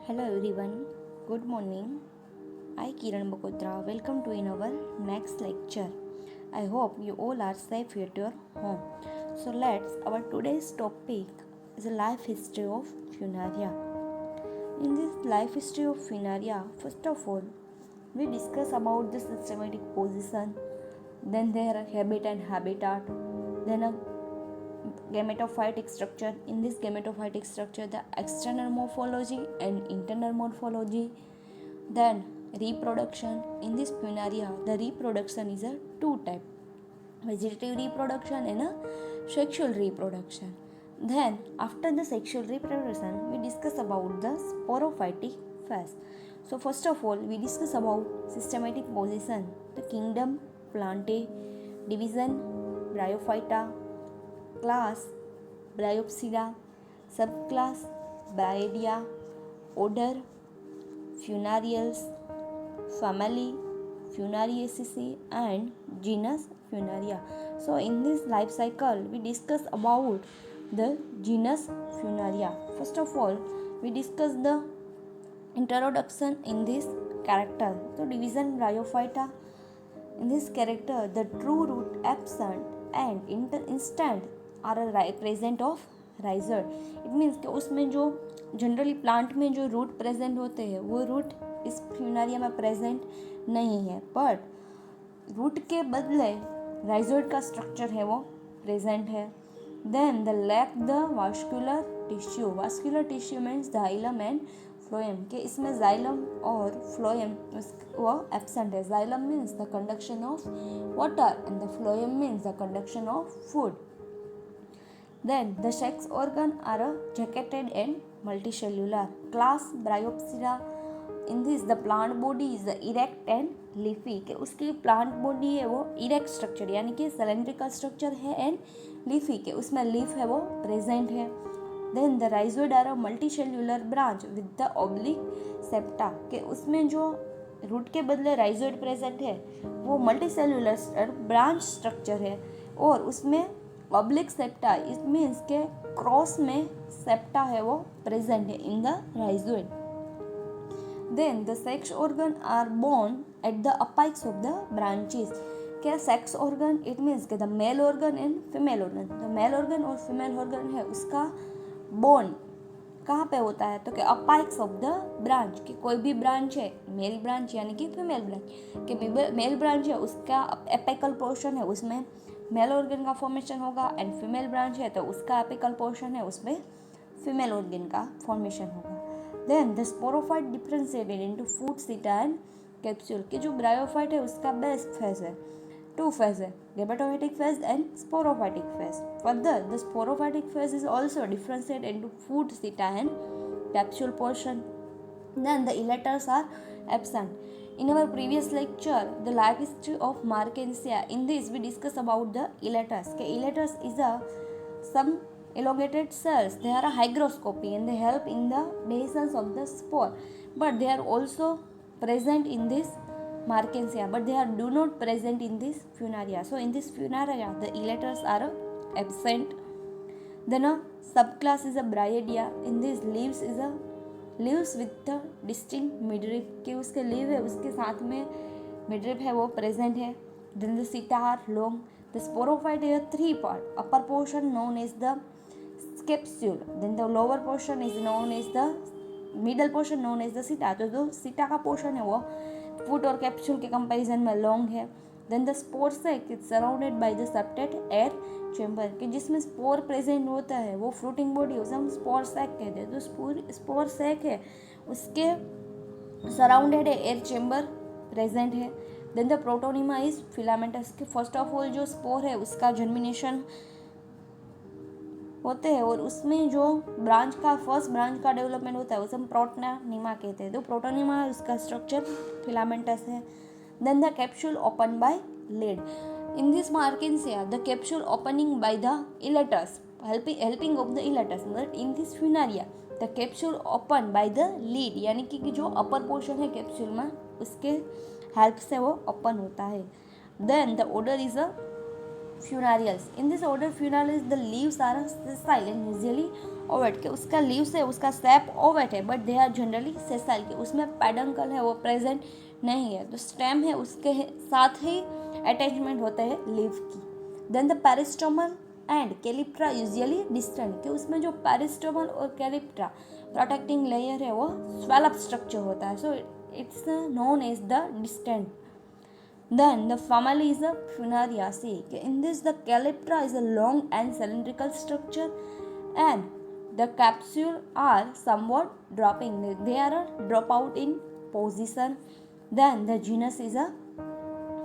Hello everyone, good morning. I Kiran Bakotra. Welcome to in our next lecture. I hope you all are safe at your home. So our today's topic is the life history of Funaria. In this life history of Funaria, first of all, we discuss about the systematic position, then their habit and habitat, then a gametophytic structure. In this gametophytic structure, the external morphology and internal morphology. Then reproduction. In this Funaria, the reproduction is a two type: vegetative reproduction and a sexual reproduction. Then after the sexual reproduction, we discuss about the sporophytic phase. So first of all, we discuss about systematic position, the kingdom Plantae, division Bryophyta, class Bryopsida, subclass Bryadia, order Funarials, family Funariaceae, and genus Funaria. So in this life cycle we discuss about the genus Funaria. First of all, we discuss the introduction in this character. So division Bryophyta. In this character, the true root absent and instant are present of riser. It means कि उसमें जो generally plant में जो root present होते हैं वो root इस Funaria में प्रेजेंट नहीं है, बट रूट के बदले राइजोइड का स्ट्रक्चर है वो प्रेजेंट है. Then the lack the vascular tissue. Vascular tissue means xylem and phloem, कि इसमें जाइलम और फ्लोएम वो एब्सेंट है. Xylem means the conduction of water and the phloem means the conduction of food. Then the sex organ are jacketed and multicellular. Class Bryopsida. In this the plant body is erect and leafy, कि उसकी plant body है वो erect structure यानी कि cylindrical structure है and leafy, के उसमें leaf है वो present है. Then the rhizoid are a multicellular branch with the oblique septa, के उसमें जो रूट के बदले राइजोइड प्रेजेंट है वो मल्टीसेल्यूलर ब्रांच स्ट्रक्चर है और उसमें ऑब्लिक सेप्टा. इट मीन्स के क्रॉस में सेप्टा है वो प्रेजेंट है in the rhizoid. Then the sex organ are born at the apex of the branches. क्या सेक्स ऑर्गन? इट मीन्स के the male organ and female organ. The male organ और female organ है उसका born कहाँ पे होता है? तो क्या अपाइक्स ऑफ द ब्रांच, कि कोई भी ब्रांच है मेल ब्रांच यानी कि फीमेल ब्रांच, कि मेल ब्रांच है उसका एपिकल पोर्शन है उसमें मेल ऑर्गन का फॉर्मेशन होगा एंड फीमेल ब्रांच है तो उसका एपिकल पोर्शन है उसमें फीमेल ऑर्गन का फॉर्मेशन होगा. Then the sporophyte differentiated into foot seta and capsule, कि जो ब्रायोफाइट है उसका बेस्ट फेज है, टू फेज है, gametophytic phase and sporophytic phase. Further the sporophytic phase is also differentiated into foot seta and capsule portion. Then the elaters are absent. In our previous lecture, the life history of Markensia, in this we discuss about the elaters. Okay, elaters is some elongated cells. They are a hygroscopy and they help in the dehiscence of the spore. But they are also present in this Markensia, but they are do not present in this Funaria. So in this Funaria, the elaters are absent. Then a subclass is a Bryadia. In this leaves is a leaves with the distinct midrib, के उसके leave है उसके साथ में midrib है वो present है. Then the seta are long. The sporophyte is three part. Upper portion known as the capsule, then the lower portion is known as the middle portion known as the seta. तो जो सीटा का portion है वो फूट और capsule के comparison में long है. Then the spore sac is surrounded by the septate air chamber, कि जिसमें स्पोर प्रेजेंट होता है वो फ्रूटिंग बॉडी उसे हम स्पोर सैक कहते हैं. तो स्पोर सैक है उसके सराउंडेड है एयर चैम्बर प्रेजेंट है. Then the protonema is filamentous, के फर्स्ट ऑफ ऑल जो स्पोर है उसका जर्मिनेशन होते हैं और उसमें जो ब्रांच का फर्स्ट ब्रांच का डेवलपमेंट होता है उसे हम प्रोटोनिमा कहते हैं. तो प्रोटोनिमा है उसका स्ट्रक्चर फिलामेंटस है. Then the capsule open by lid. In this Markensia, the capsule opening by the elaters, helping of the elaters. But in this Funaria, the capsule open by the lid, यानी कि जो upper portion है capsule में उसके help से वो open होता है. Then the order is a Funarials. In this order Funarials, the leaves are sessile and usually ovate के उसका लीव्स है, उसका सेप ओवेट है, but they are generally sessile के उसमें पेडंकल है वो प्रेजेंट नहीं है, तो स्टेम है उसके साथ ही अटैचमेंट होते हैं लीव की। Then the peristomal and calyptra usually distant कि उसमें जो पेरिस्टोमल और कैलिप्ट्रा प्रोटेक्टिंग लेयर है वो स्वेल अप स्ट्रक्चर होता है, so it's known as the distant. Then the family is a Funariaceae. In this, the calyptra is a long and cylindrical structure, and the capsule are somewhat dropping. They are a drop out in position. Then the genus is a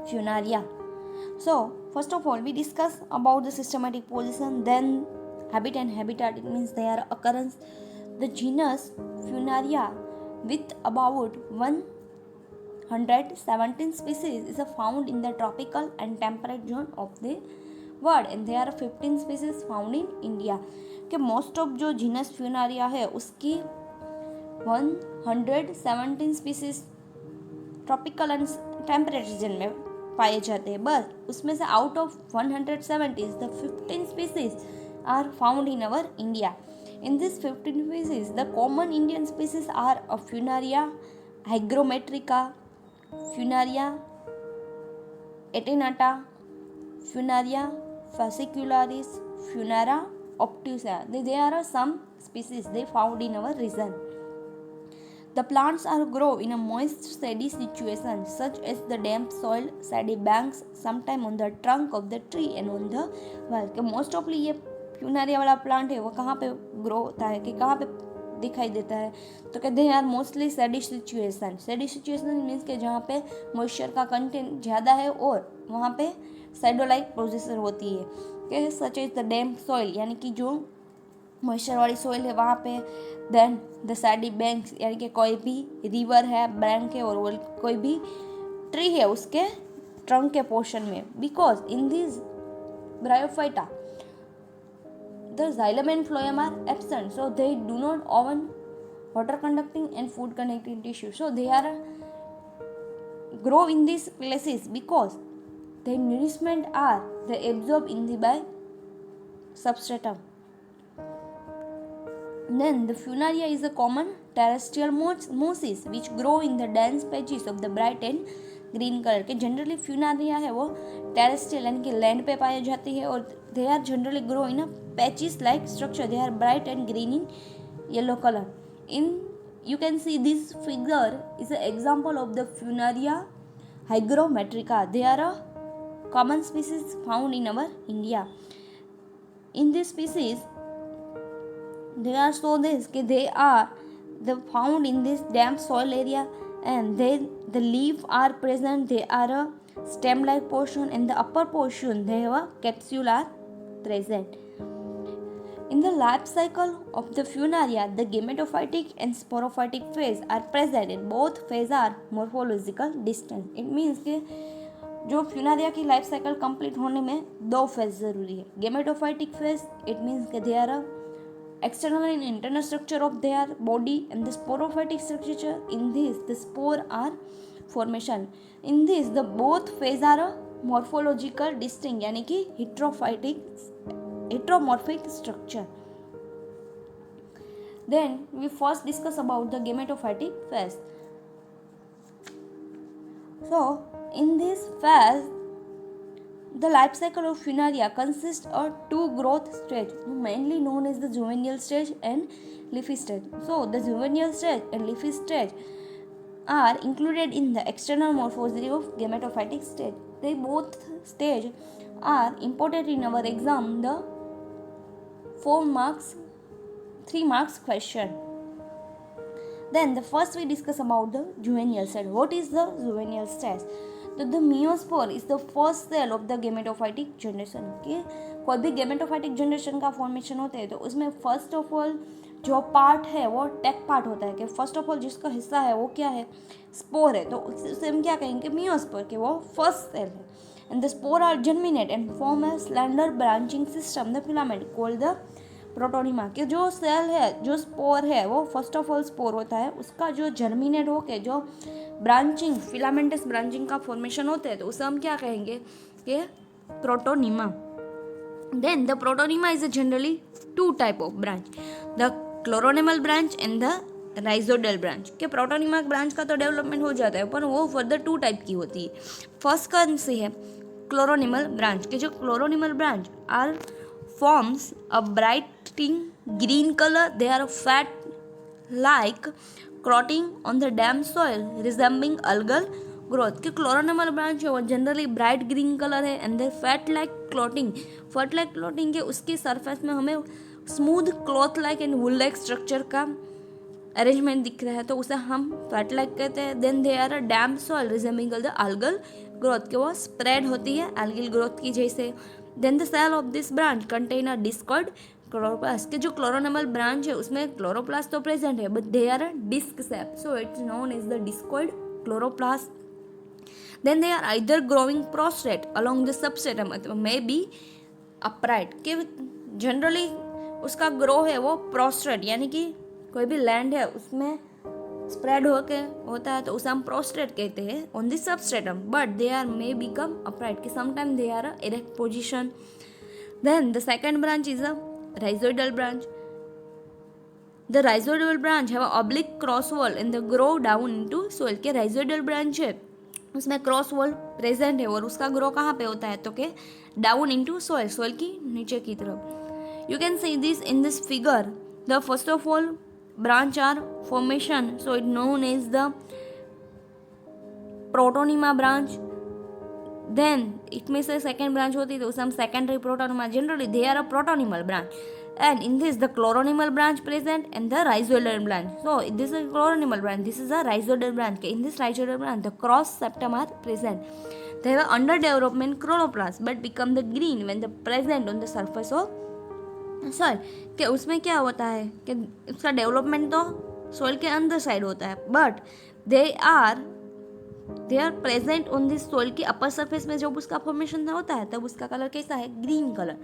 Funaria. So first of all, we discuss about the systematic position. Then habit and habitat. It means they are occurrence. The genus Funaria with about 117 species is found in the tropical and temperate zone of the world, and there are 15 species found in India. कि most of जो genus Funaria है उसकी 117 species tropical and temperate region में पाए जाते हैं, बस उसमें से out of 170 the 15 species are found in our India. In this 15 species, the common Indian species are Funaria hygrometrica, Funaria atenata, Funaria fascicularis, Funara obtusa. There are some species they found in our region. The plants are grow in a moist, shady situation, such as the damp soil, shady banks, sometime on the trunk of the tree and on the wall. कि most ofly ये Funaria वाला plant है वो कहाँ पे grow होता है, कि कहाँ पे दिखाई देता है, तो कहते हैं यार मोस्टली सैडी सिचुएशन. सैडी सिचुएशन मीन्स के जहाँ पे मॉइस्चर का कंटेंट ज़्यादा है और वहाँ पे सैडो लाइक प्रोसेसर होती है, कि such as the damp soil यानी कि जो मॉइस्चर वाली सॉइल है वहाँ पे. देन द सैडी बैंक्स यानी कि कोई भी रिवर है, बैंक है और कोई भी ट्री है उसके ट्रंक के पोर्शन में. Because in this bryophyta the xylem and phloem are absent, so they do not own water conducting and food conducting tissue, so they are grow in these places because their nourishment are they absorb in the by substratum. Then the Funaria is a common terrestrial mosses which grow in the dense patches of the bright and green colour के. Generally Funaria है वो terrestrial यानी कि land पे पाई जाती है और they are generally grow in a patches like structure. They are bright and green in yellow colour. In you can see this figure is a example of the Funaria hygrometrica. They are a common species found in our India. In this species, they are so this they are the found in this damp soil area, and the leaf are present. They are a stem like portion, and the upper portion they have a capsule are present. In the life cycle of the Funaria, the gametophytic and sporophytic phase are present, and both phases are morphological distinct. It means कि जो Funaria की life cycle complete होने में दो phase ज़रूरी है. Gametophytic phase it means कि they are external and internal structure of their body, and the sporophytic structure. In this the spore are formation. In this the both phase are a morphological distinct यानी कि heteromorphic structure. Then we first discuss about the gametophytic phase. So in this phase the life cycle of Funaria consists of two growth stages, mainly known as the juvenile stage and leafy stage. So the juvenile stage and leafy stage are included in the external morphology of gametophytic stage. They both stages are important in our exam, the 3 marks question. Then the first we discuss about the juvenile stage. What is the juvenile stage? तो the meiospore is the first cell of the gametophytic generation. के कोई भी gametophytic generation का formation होता है तो उसमें first of all जो पार्ट है वो टेक पार्ट होता है. कि फर्स्ट ऑफ ऑल जिसका हिस्सा है वो क्या है, स्पोर है. तो उससे हम क्या कहेंगे, मियोस्पोर, कि वो फर्स्ट सेल है. And the spore are germinate and form a slender branching system the filament called the protonema. कि जो सेल है, जो स्पोर है वो फर्स्ट ऑफ ऑल स्पोर होता है, उसका जो जर्मिनेट हो के जो ब्रांचिंग फिलामेंटस ब्रांचिंग का फॉर्मेशन होते हैं तो उसे हम क्या कहेंगे कि protonema. Then the protonema is generally two type of branch, the chloronemal branch and the rhizoidal branch. के प्रोटोनिमा ब्रांच का तो डेवलपमेंट हो जाता है, पर वो फर्दर टू टाइप की होती है। फर्स्ट कौन सी है? Chloronemal branch. के जो chloronemal branch are forms a brighting green colour, they are fat like clotting on the damp soil resembling algal growth. के क्लोरोनिमल ब्रांच है वो जनरली ब्राइट ग्रीन कलर है and they fat like clotting. Fat like clotting के उसकी surface में हमें smooth cloth like and wool like structure का arrangement दिख रहा है, तो उसे हम फैट लाइक कहते हैं। Then they are a damp soil resembling the algal growth, के वो स्प्रेड होती है एल्गल ग्रोथ की जैसे। Then the cell of this branch contain a discoid chloroplast. के जो क्लोरोनेमल ब्रांच है उसमें क्लोरोप्लास्ट तो प्रेजेंट है but they are a disc shape, so it's known as the discoid chloroplast. Then they are either growing prostrate along the substratum, may be upright। के generally उसका grow है वो प्रोस्ट्रेट, यानी कि कोई भी लैंड है उसमें स्प्रेड होके होता है तो उसे हम प्रोस्ट्रेट कहते हैं on this substratum, but they are may become upright, कि sometime they are erect position. Then the second branch is a rhizoidal branch. The rhizoidal branch have a oblique cross wall and they grow down into soil। के rhizoidal branch है उसमें cross wall present है और उसका grow कहाँ पे होता है तो के डाउन इनटू सॉइल, सॉइल की नीचे की तरफ। You can see this in this figure. The first of all branch are formation, so it known as the protonema branch. Then इसमें से सेकेंड ब्रांच होती है तो उसे हम secondary protonema, generally they are a protonemal branch and in this the chloronimal branch present and the rhizoidal branch. So this is a chloronimal branch, this is a rhizoidal branch. In this rhizoidal branch the cross septum are present. They have underdevelopment chloroplast but become the green when they present on the surface of soil। कि उसमें क्या होता है कि उसका development तो soil के अंदर साइड होता है but they are present on this soil की अपर सरफेस में जब उसका फॉर्मेशन होता है तब उसका कलर कैसा है? Green colour.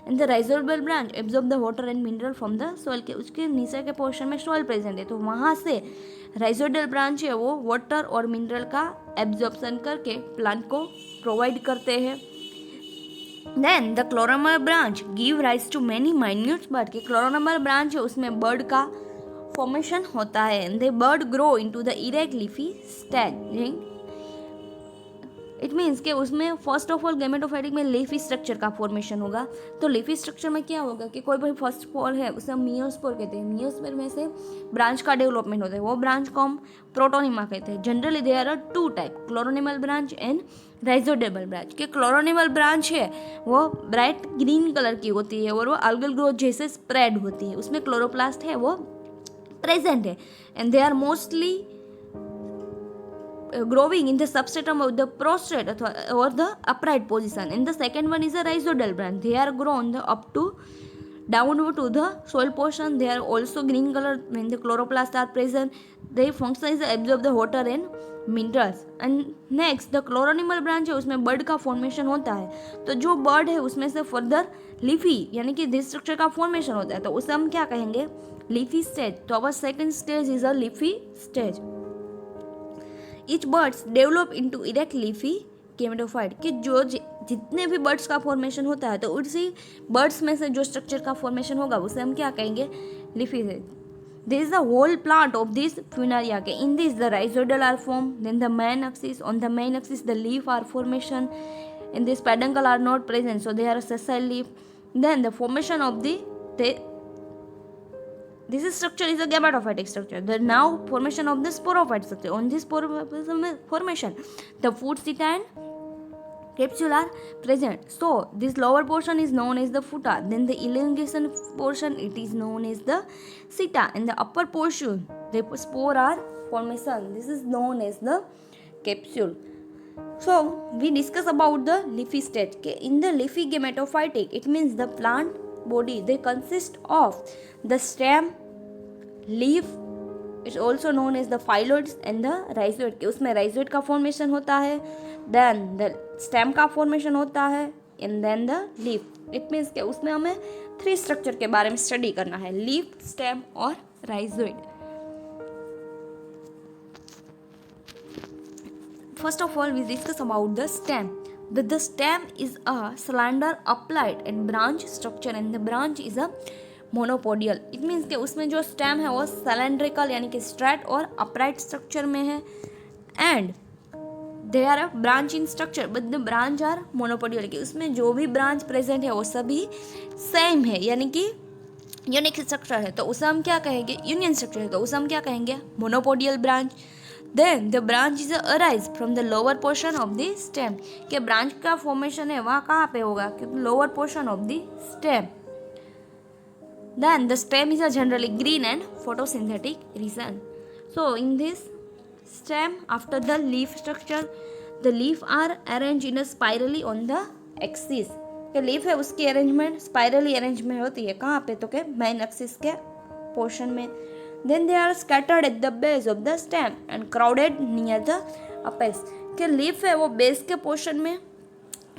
And the rhizoidal branch absorb the water and mineral from the soil, के उसके नीचे के पोर्शन में सोइल प्रेजेंट है तो वहाँ से राइजोडल ब्रांच है वो वाटर और मिनरल का एब्जॉर्प्शन करके प्लांट को प्रोवाइड करते हैं। Then the chloronemal branch give rise to many minute bird. के क्लोरोनमल ब्रांच है उसमें बर्ड का फॉर्मेशन होता है and they bird grow into the erect leafy stage. It means कि उसमें फर्स्ट ऑफ ऑल गैमेटोफाइटिक में लीफी स्ट्रक्चर का फॉर्मेशन होगा। तो लीफी स्ट्रक्चर में क्या होगा कि कोई भी फर्स्ट स्पोर है उसे हम मियोस्पोर कहते हैं, मियोस्पोर में से ब्रांच का डेवलपमेंट होता है, वो ब्रांच को हम प्रोटोनिमा कहते हैं। Generally they are two type, chloronemal branch and rhizoidal branch. के क्लोरोनिमल ब्रांच है वो ब्राइट ग्रीन कलर की होती है और वो अल्गल ग्रोथ जैसे स्प्रेड होती है, उसमें क्लोरोप्लास्ट है वो प्रेजेंट है and they are mostly growing in the substratum of the prostrate or the upright position. And the second one is a rhizodal branch. They are grown up to downward to the soil portion. They are also green color when the chloroplasts are present. Their function is to absorb the water and minerals. And next the chloronimal branch है उसमें bird का formation होता है, तो जो bird है उसमें से फर्दर लीफी यानी कि दिस स्ट्रक्चर का फॉर्मेशन होता है तो उसे हम क्या कहेंगे? Leafy stage. तो our second stage is a leafy stage. Each birds develop into erect leafy gametophyte। कि जो जितने भी बर्ड्स का फॉर्मेशन होता है तो उसी बर्ड्स में से जो स्ट्रक्चर का फॉर्मेशन होगा उसे हम क्या कहेंगे? लीफी से। This is the whole plant of this Funaria. के in this the rhizoidal are form, then the main axis, on the main axis the leaf are formation, in this peduncle are not present so they are sessile leaf। Then the formation of this structure is a gametophytic structure. The now formation of the sporophyte structure. On this formation, the food seta and capsule are present. So this lower portion is known as the footer. Then the elongation portion it is known as the seta, and the upper portion the spore are formation. This is known as the capsule. So we discuss about the leafy stage. Okay, in the leafy gametophytic, it means the plant body they consist of the stem, leaf, it's also known as the phyllodes and the rhizoid। के उसमें rhizoid का formation होता है, then the stem का formation होता है and then the leaf। It means के उसमें हमें 3 स्ट्रक्चर के बारे में स्टडी करना है, लीफ, स्टेम और rhizoid। First of all we discuss about the stem। With the stem is a slender upright and branch structure and the branch is a monopodial. It means कि उसमें जो stem है वो cylindrical यानी कि straight और upright structure में है and they are a branch in structure but the branch are monopodial कि उसमें जो भी branch present है वो सभी same है यानी कि यूनिक स्ट्रक्चर है तो उसे हम क्या कहेंगे यूनियन स्ट्रक्चर है तो उसे हम क्या कहेंगे monopodial branch. Then the branch is arise from the lower portion of the stem के ब्रांच का फॉर्मेशन है वहाँ कहाँ पे होगा क्योंकि lower portion of the stem. Then the stem is a generally green and photosynthetic region. So in this stem after the leaf structure the leaf are arrange in a spirally on the axis के leaf है उसकी arrangement spirally arrangement होती है कहाँ पे तो के main axis के पोर्शन में. Then they are scattered at the base of the stem and crowded near the apex के लीफ है वो बेस के पोर्शन में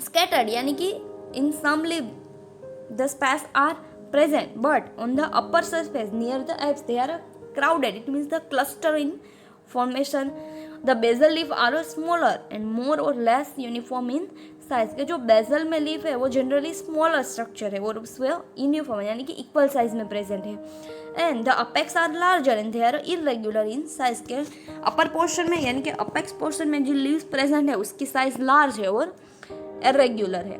स्कैटर्ड यानी कि in some leaf the space are present but on the upper surface near the apex they are crowded. It means the cluster in formation. The basal leaf are smaller and more or less uniform in size के जो bezel में leaf है वो generally smaller structure है और उसमें uniform यानी कि इक्वल साइज में प्रेजेंट है. And the apex are larger and they are irregular in size के अपर पोर्शन में यानी कि अपेक्स पोर्शन में जो लीव्स प्रेजेंट है उसकी साइज लार्ज है और इरेगुलर है.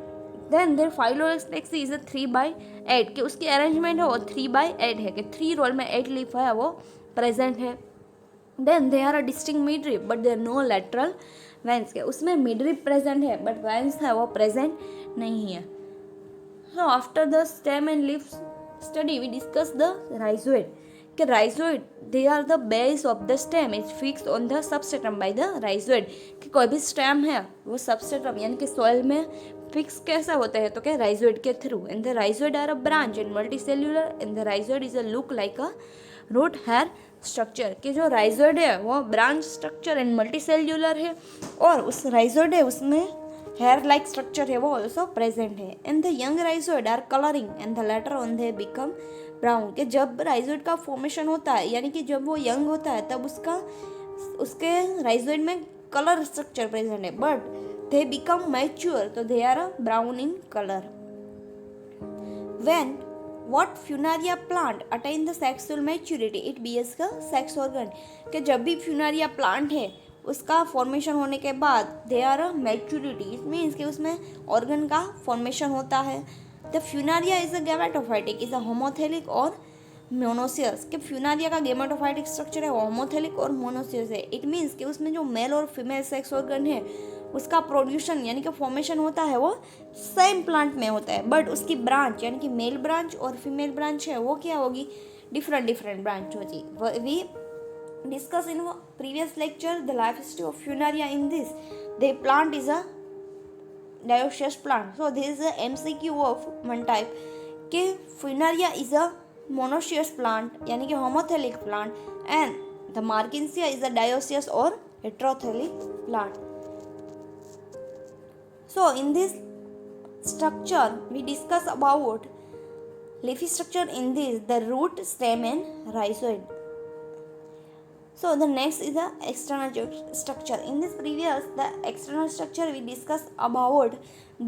देन देयर फाइलोस्टेक्सी इज अ 3/8 के उसकी अरेंजमेंट है वो 3/8 है कि 3 रोल में 8 लीफ है वो प्रेजेंट है. Then they are a distinct midrib but they are no lateral veins के उसमें मिडरिप प्रेजेंट है बट वेंस है वो प्रेजेंट नहीं है. So after the stem and leaf study we discuss the rhizoid कि rhizoid they are the base of the stem is fixed on the substratum by the rhizoid कि कोई भी stem है वो सबस्ट्रेटम यानी कि सॉइल में फिक्स कैसा होता है तो क्या राइजोइड के थ्रू. And the rhizoid are a branch and multicellular and the rhizoid is a look like a root hair structure कि जो राइजोइड है वो ब्रांच स्ट्रक्चर एंड मल्टीसेल्यूलर है और उस राइजोइड है उसमें हेयर लाइक स्ट्रक्चर है वो ऑल्सो प्रेजेंट है. And the young rhizoid are colouring and the later on they become brown कि जब राइजोइड का फॉर्मेशन होता है यानी कि जब वो यंग होता है तब उसके राइजोइड में कलर स्ट्रक्चर प्रेजेंट है but they become mature so they are brown in color. When what funaria plant attain the sexual maturity it bears the sex organ कि जब भी funaria plant है उसका फॉर्मेशन होने के बाद they are a maturity it means कि उसमें organ का फॉर्मेशन होता है. The funaria is a gametophytic is a homothallic और मोनोसियस कि फ्यूनारिया का गेमेटोफाइटिक स्ट्रक्चर है वो होमोथेलिक और मोनोसियस है. इट मीन्स कि उसमें जो मेल और फीमेल सेक्स ऑर्गन है उसका प्रोड्यूशन यानी कि फॉर्मेशन होता है वो सेम प्लांट में होता है बट उसकी ब्रांच यानी कि मेल ब्रांच और फीमेल ब्रांच है वो क्या होगी डिफरेंट ब्रांच होगी. We discuss in previous lecture the life history of Funaria in this the plant is a dioecious plant. So this is a MCQ of one type कि Funaria is a monoecious plant यानी कि homothallic plant and the Marchantia is a dioecious और heterothallic plant. So in this structure we discuss about leafy structure in this the root, stem and rhizoid. So the next is the external structure. In this previous the external structure we discuss about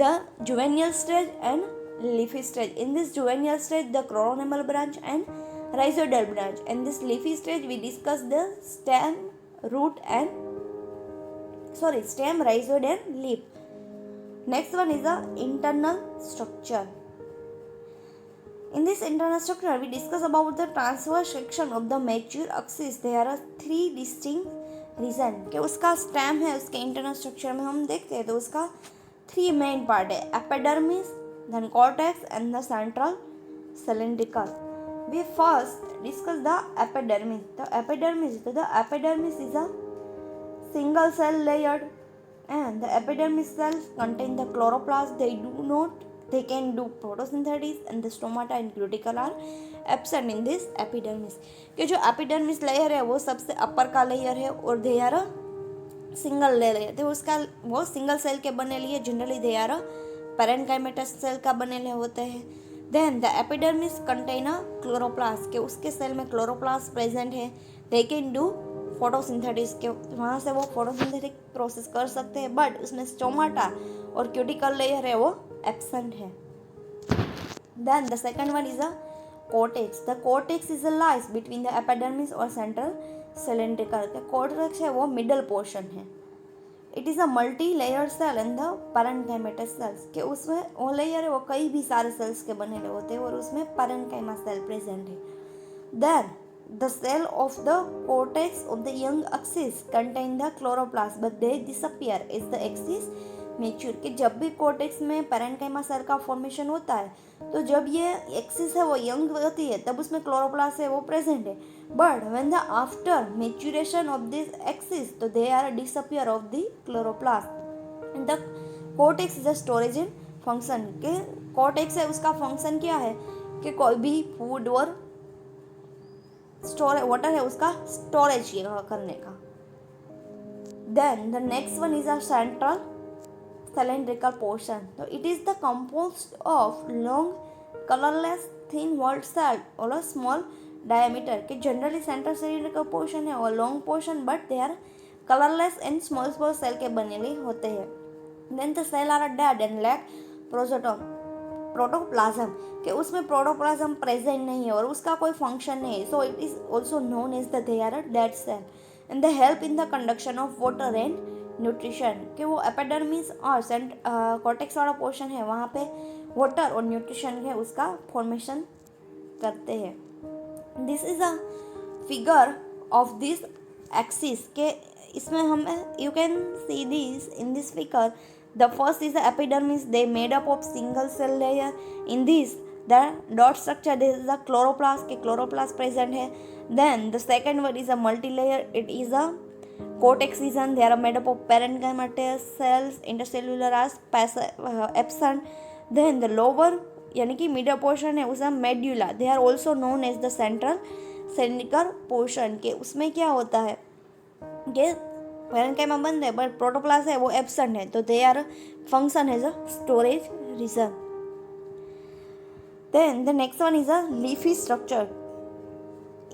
the juvenile stage and leafy stage. In this juvenile stage the coronal branch and rhizoidal branch. In this leafy stage we discuss the stem, root and stem, rhizoid and leaf. Next one is the internal structure. In this internal structure, we discuss about the transverse section of the mature axis. There are 3 distinct reasons कि उसका stem है उसके internal structure में हम देखते हैं तो उसका 3 main part है epidermis, then cortex and the central cylindrical. We first discuss the epidermis. The epidermis is a single cell layered and the epidermis cells contain the chloroplast. They can do photosynthesis and the stomata and cuticle are absent in this epidermis. कि जो epidermis layer है वो सबसे अपर का layer है और they are single layer है तो उसका वो सिंगल सेल के बने लिए generally they are parenchymatous cell का बने होते हैं. Then the epidermis contain a chloroplast के उसके सेल में क्लोरोप्लास्ट प्रेजेंट है. दे कैन डू फोटोसिंथेटिस के वहाँ से वो फोटोसिंथेटिक प्रोसेस कर सकते हैं बट उसमें स्टोमाटा और क्यूटिकल लेयर है वो एब्सेंट है। Then the second one is a cortex. The cortex is a lies between the epidermis और central cylindrical. The cortex है वो middle portion है. It is a multi-layered cell in the parenchymatous cells. कि उसमें वो layer है वो कई भी सारे सेल्स के बने होते हैं और उसमें parenchyma cell present है. Then the cell of the cortex of the young axis contain the chloroplast but they disappear as the axis mature. कि जब भी कोर्टेक्स में पैरेन्काइमा सेल का फॉर्मेशन होता है तो जब ये एक्सिस है वो यंग होती है तब उसमें क्लोरोप्लास्ट है वो प्रेजेंट है. But when the after maturation of this axis तो they are disappear of the chloroplast. The cortex is a storage in function. के कोर्टेक्स है उसका फंक्शन क्या है कि कोई भी फूड और स्टोरेज वाटर है उसका स्टोरेज करने का. Then the next one is a central cylindrical portion. So it is the composed of long colorless thin walled cell or a small diameter. कि generally central cylindrical portion है और long portion but they are colorless and small cell के बनेले होते हैं. Then the cell are dead and lack protoplasm. कि उसमें protoplasm present नहीं है और उसका कोई फंक्शन नहीं है. So it is also known as the they are a dead cell and they help in the conduction of water and nutrition. कि वो एपिडर्मिस और कॉर्टेक्स वाला पोर्शन है वहाँ पे वाटर और न्यूट्रिशन है उसका फॉर्मेशन करते हैं. This is a figure of this axis. के इसमें हम you can see this in this figure. The first is the epidermis. They made up of single cell layer. In this the dot structure this is the chloroplast. के chloroplast present है. Then the second one is a multi layer. It is a cortex region. They are made up of parenchymatous cells. Intercellular are absent. Then the lower यानी कि middle portion है उसका medulla. They are also known as the central cylindrical portion. के उसमें क्या होता है कि parenchyma बंद है but protoplasm है वो absent है तो they are function as a storage region. Then the next one is a leafy structure.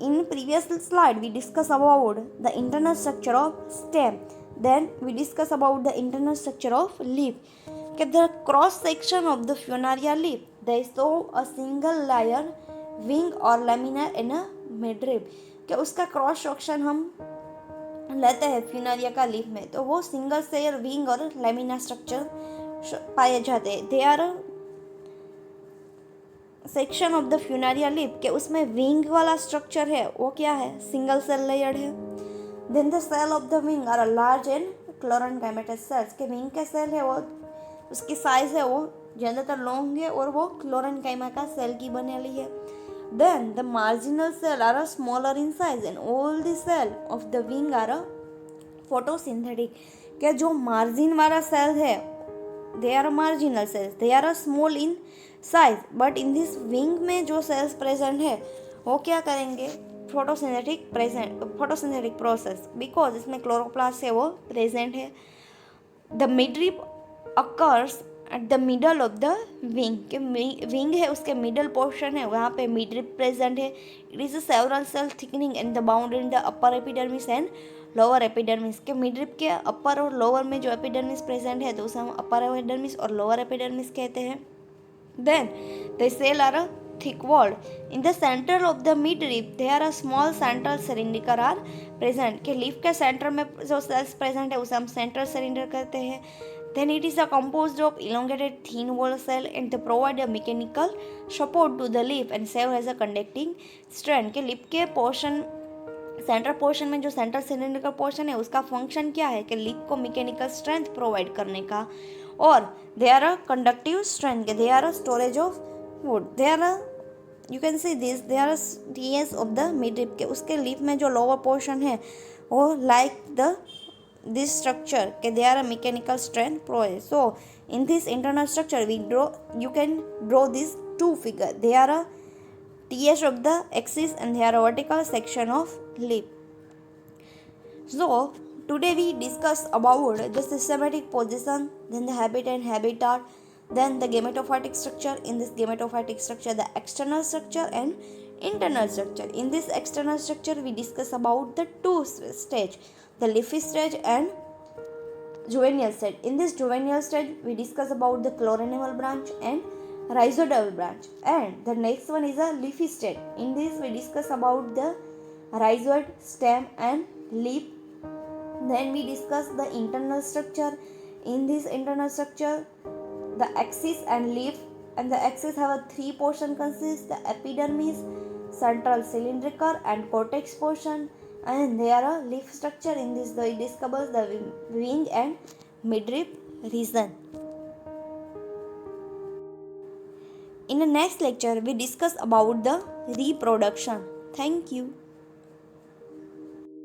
In previous slide we discussed about the internal structure of stem. Then we discuss about the internal structure of leaf. Okay, the cross section of the funaria leaf they show a single layer wing or lamina in a midrib. कि उसका cross section हम लेते हैं Funaria का leaf में तो वो single layer wing और लेमिना स्ट्रक्चर पाए जाते हैं. They are section of the Funaria leaf के उसमें विंग वाला स्ट्रक्चर है वो क्या है सिंगल सेल लेयर्ड है. Then the cell of the wing are large and chlorenchymatous cells. के विंग के सेल है वो उसकी साइज है वो ज़्यादातर लॉन्ग है और वो क्लोरेनकाइमा का सेल की बनेली है. Then the marginal cell are smaller in size and all the cell of the wing are photosynthetic. के जो मार्जिन वाला सेल है they are marginal cells. They are small in size but in this wing में जो cells present है वो क्या करेंगे फोटोसिंथेटिक प्रोसेस बिकॉज इसमें क्लोरोप्लास्ट है वो प्रेजेंट है. The midrib occurs at the middle of the wing. के विंग है उसके मिडल पोर्शन है वहाँ पे मिडरिप प्रेजेंट है. It is a several cell thickening and the boundary in the upper epidermis and lower epidermis. के midrib के upper और लोअर में जो एपिडर्मिस प्रेजेंट है तो उसे हम अपर एपिडर्मिस और लोअर एपिडर्मिस कहते हैं. Then the cell are thick walled. In the center of the midrib there are a small central cylindrical are present. के लीफ के सेंटर में जो सेल्स प्रेजेंट है उसे हम सेंट्रल सिलेंडर कहते हैं. Then it is a composed of elongated thin wall cell and they provide a mechanical support to the leaf and serve as a conducting strand. के leaf के portion central portion में जो central cylinder portion है उसका function क्या है कि leaf को मैकेनिकल स्ट्रेंथ प्रोवाइड करने का और they are a conductive strength. They are a storage of food. They are a you can see this they are TS of the midrib. के उसके लीफ में जो लोअर पोर्शन है वो लाइक द दिस स्ट्रक्चर के they are a mechanical strength provide. So in this internal structure we draw you can draw this two figure. They are a TH of the axis and they are a vertical section of leaf. So today we discuss about the systematic position, then the habit and habitat, then the gametophytic structure. In this gametophytic structure the external structure and internal structure. In this external structure we discuss about the two stage, the leafy stage and juvenile stage. In this juvenile stage, we discuss about the chloranimal branch and rhizoidal branch. And the next one is a leafy stage. In this, we discuss about the rhizoid, stem and leaf. Then we discuss the internal structure. In this internal structure, the axis and leaf, and the axis have a three portion consist: the epidermis, central cylindrical and cortex portion, and there are leaf structure. In this, they discovers the wing and midrib region. In the next lecture, we discuss about the reproduction. Thank you.